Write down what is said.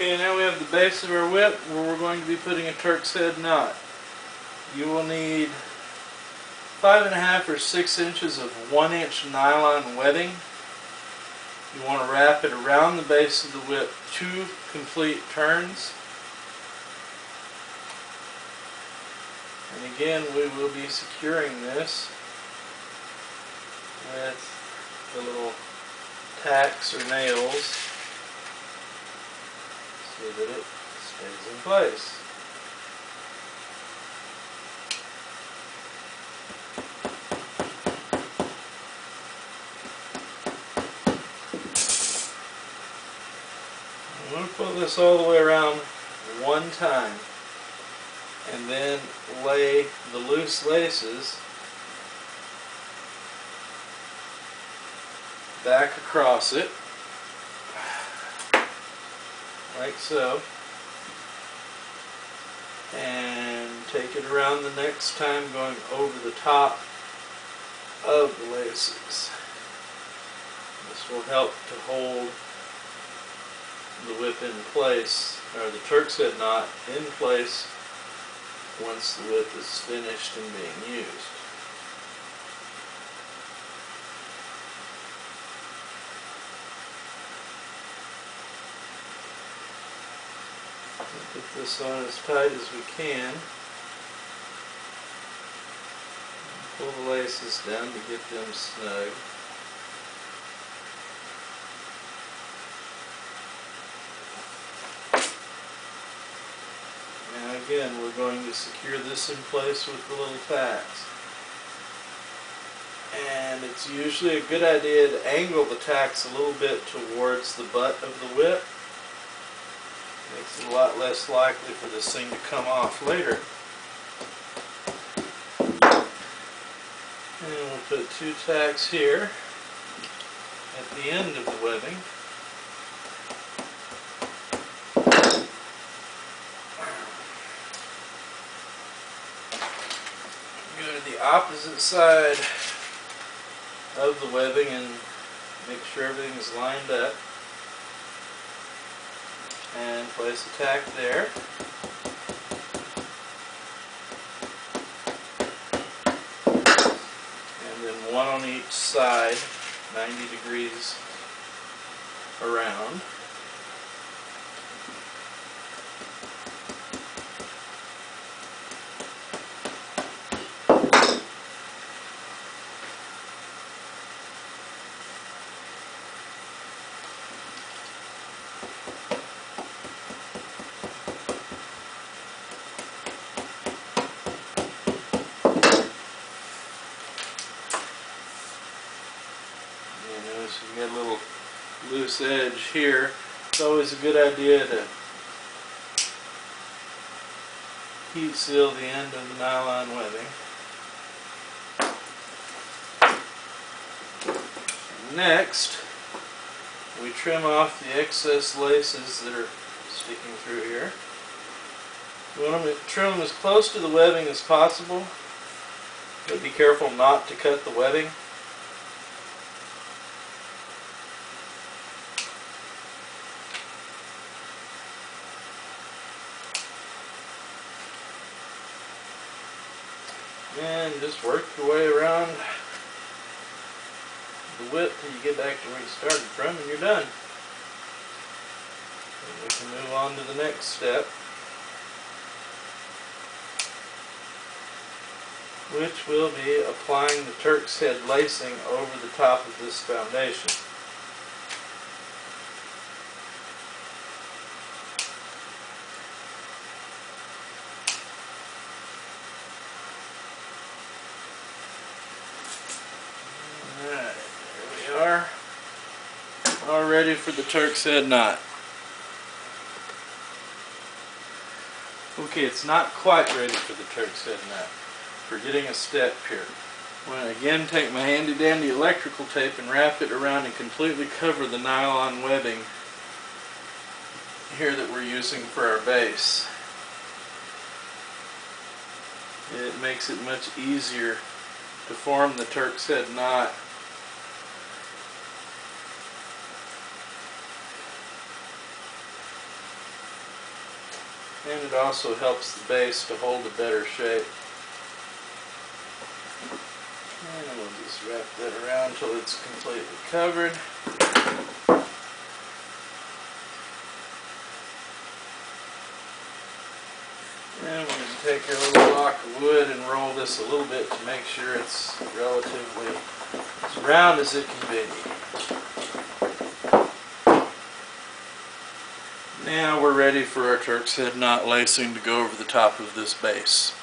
Okay, now we have the base of our whip where we're going to be putting a Turkshead knot. You will need 5.5 or 6 inches of 1-inch nylon webbing. You want to wrap it around the base of the whip 2 complete turns. And again, we will be securing this with the little tacks or nails so that it stays in place. I'm going to pull this all the way around one time and then lay the loose laces back across it, like so, and take it around the next time, going over the top of the laces. This will help to hold the whip in place, or the Turkshead knot in place, once the whip is finished and being used. We'll put this on as tight as we can. Pull the laces down to get them snug. Now again, we're going to secure this in place with the little tacks. And it's usually a good idea to angle the tacks a little bit towards the butt of the whip. Makes it a lot less likely for this thing to come off later. And we'll put 2 tacks here at the end of the webbing. Go to the opposite side of the webbing and make sure everything is lined up. And place a tack there. And then one on each side, 90 degrees around. You get a little loose edge here. It's always a good idea to heat seal the end of the nylon webbing. Next, we trim off the excess laces that are sticking through here. We want to trim them as close to the webbing as possible, but be careful not to cut the webbing. And just work your way around the whip till you get back to where you started from, and you're done. And we can move on to the next step, which will be applying the Turkshead lacing over the top of this foundation. All ready for the Turkshead knot. Okay, it's not quite ready for the Turkshead knot. Forgetting a step here. I'm going to again take my handy dandy electrical tape and wrap it around and completely cover the nylon webbing here that we're using for our base. It makes it much easier to form the Turkshead knot. And it also helps the base to hold a better shape. And we'll just wrap that around until it's completely covered. And we're going to take our little block of wood and roll this a little bit to make sure it's relatively as round as it can be. Now we're ready for our Turk's head knot lacing to go over the top of this base.